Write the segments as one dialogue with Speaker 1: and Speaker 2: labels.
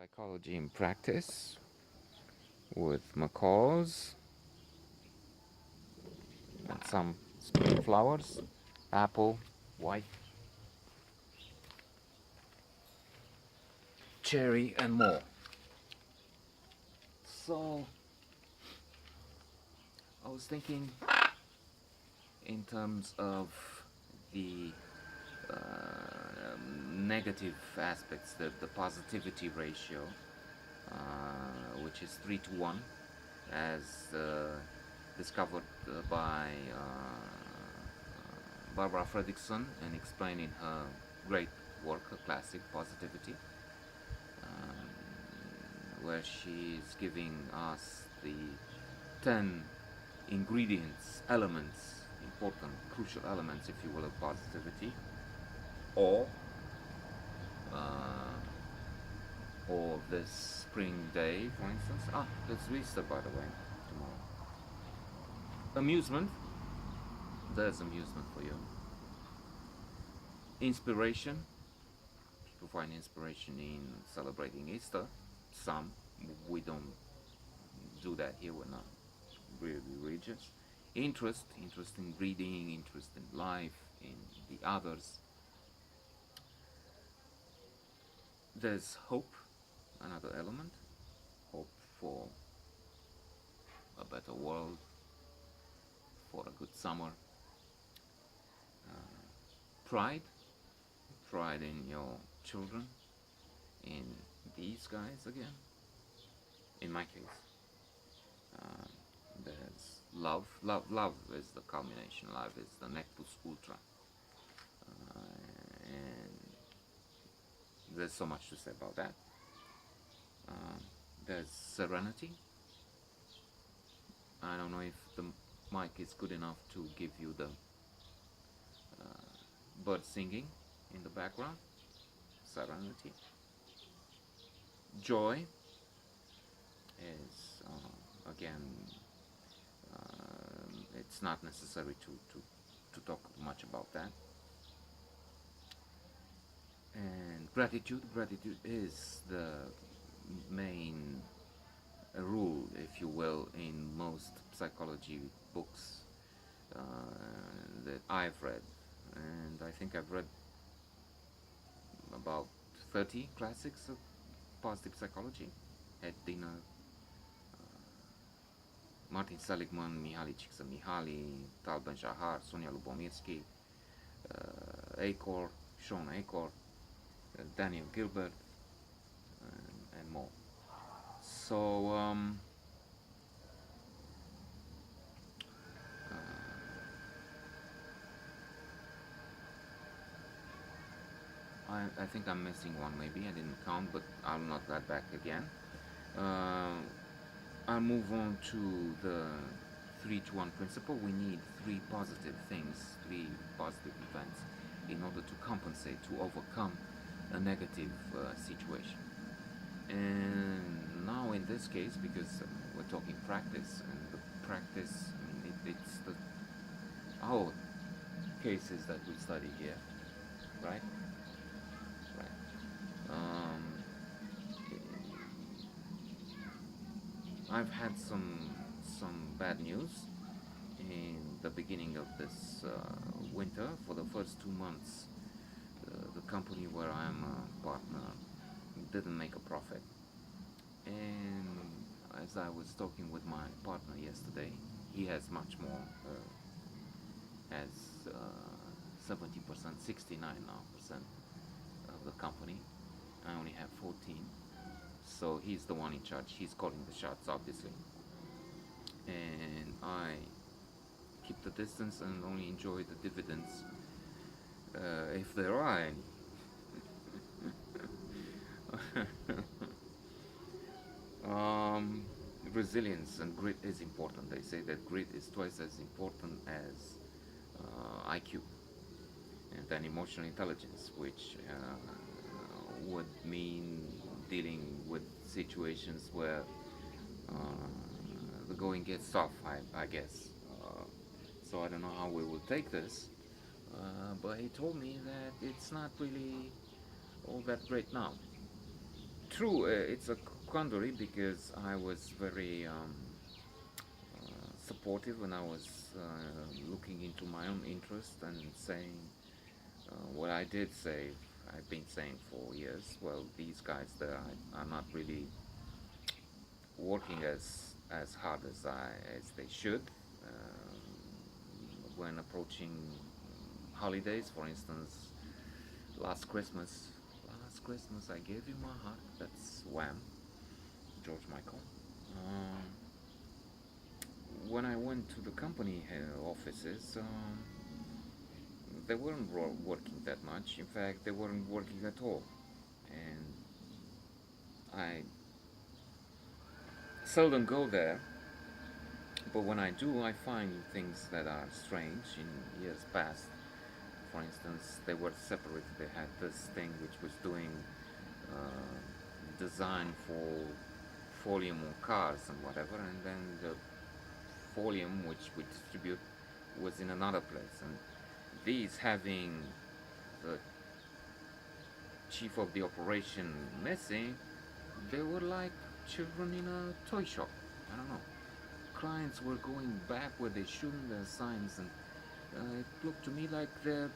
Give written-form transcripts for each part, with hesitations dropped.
Speaker 1: Psychology in Practice with macaws and some spring flowers, apple, white, cherry, and more. So I was thinking in terms of the negative aspects, the positivity ratio, which is 3 to 1, as discovered by Barbara Fredrickson and explained in her great work, her classic Positivity, where she's giving us the 10 ingredients, elements, important, crucial elements, if you will, of positivity, or uh, or this spring day, for instance. It's Easter, by the way, tomorrow. Amusement, there's amusement for you. Inspiration, people find inspiration in celebrating Easter. Some, we don't do that here, we're not really religious. Interest in reading, interest in life, in the others. There's hope, another element. Hope for a better world, for a good summer. Pride, pride in your children, in these guys again. In my case, uh, there's love. Love is the culmination. Love is the nectus ultra, and there's so much to say about that. Uh, there's serenity. I don't know if the mic is good enough to give you the bird singing in the background. Serenity. Joy is again. It's not necessary to talk much about that. And gratitude is the main rule, if you will, in most psychology books uh, that I've read. And I think I've read about 30 classics of positive psychology. Ed Diner, Martin Seligman, Mihaly Csikszentmihalyi, Tal Ben-Shahar, Sonia Lubomirsky, Acor, Sean Acor, Daniel Gilbert, and more. So I think I'm missing one maybe. I didn't count, but I'll not that back again. Uh, I'll move on to the 3 to 1 principle. We need three positive things, three positive events in order to compensate, to overcome a negative situation. And now in this case, because we're talking practice, and the practice, I mean, it's the whole cases that we study here, right? Right. I've had some bad news in the beginning of this winter. For the first 2 months, the company where I am a partner didn't make a profit. And as I was talking with my partner yesterday, he has much more, has 70%, 69 now percent of the company. I only have 14. So he's the one in charge. He's calling the shots, obviously. And I keep the distance and only enjoy the dividends if there are any. um, Resilience and grit is important. They say that grit is twice as important as IQ and then emotional intelligence, which would mean dealing with situations where the going gets tough, I guess. So I don't know how we will take this, but he told me that it's not really all that great now. True, it's a quandary because I was very supportive when I was looking into my own interest and saying what I did say. I've been saying for years. Well, these guys there are not really working as hard as they should. When approaching holidays, for instance, last Christmas, I gave you my heart. That's Wham, George Michael. Um, when I went to the company offices, they weren't working that much. In fact, they weren't working at all. And I seldom go there, but when I do, I find things that are strange in years past. For instance, they were separated. They had this thing which was doing design for folium on cars and whatever, and then the folium which we distribute was in another place. And these having the chief of the operation missing, they were like children in a toy shop. I don't know. Clients were going back where they shouldn't, their signs, and it looked to me like they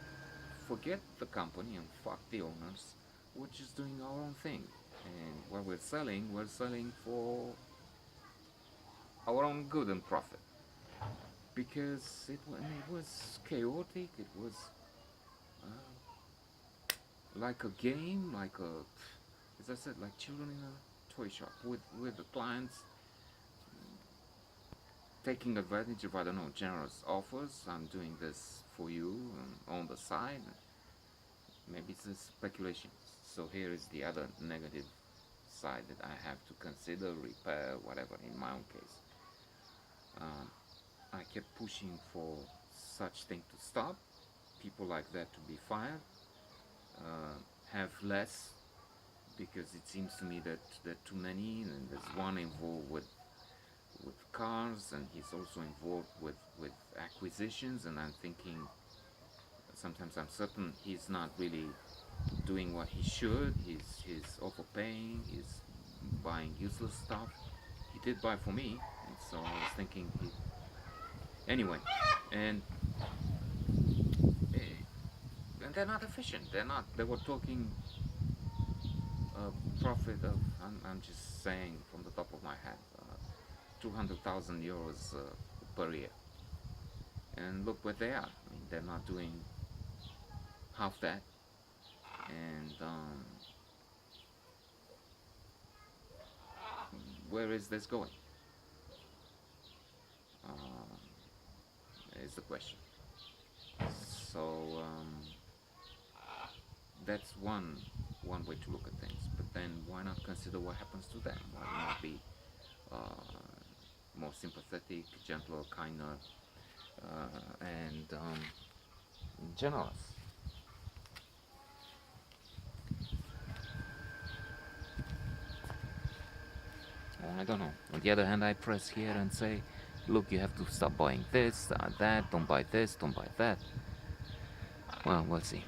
Speaker 1: forget the company and fuck the owners. We're just doing our own thing, and what we're selling for our own good and profit. Because it was chaotic. It was like a game, like a, as I said, like children in a toy shop with the clients taking advantage of, I don't know, generous offers. I'm doing this for you on the side. Maybe it's a speculation. So here is the other negative side that I have to consider, repair, whatever, in my own case. I kept pushing for such thing to stop, people like that to be fired, have less, because it seems to me that there are too many, and there's one involved with cars, and he's also involved with acquisitions, and I'm thinking, sometimes I'm certain he's not really doing what he should. He's overpaying, he's buying useless stuff. He did buy for me, and so I was thinking anyway, and and they're not efficient. They were talking profit of, I'm just saying from the top of my head, 200,000 euros per year. And look where they are. I mean, they're not doing half that. And where is this going? Is the question. So that's one way to look at things. But then why not consider what happens to them? Why not be more sympathetic, gentler, kinder, and generous? I don't know. On the other hand, I press here and say, look, you have to stop buying this, that, don't buy this, don't buy that. Well, we'll see.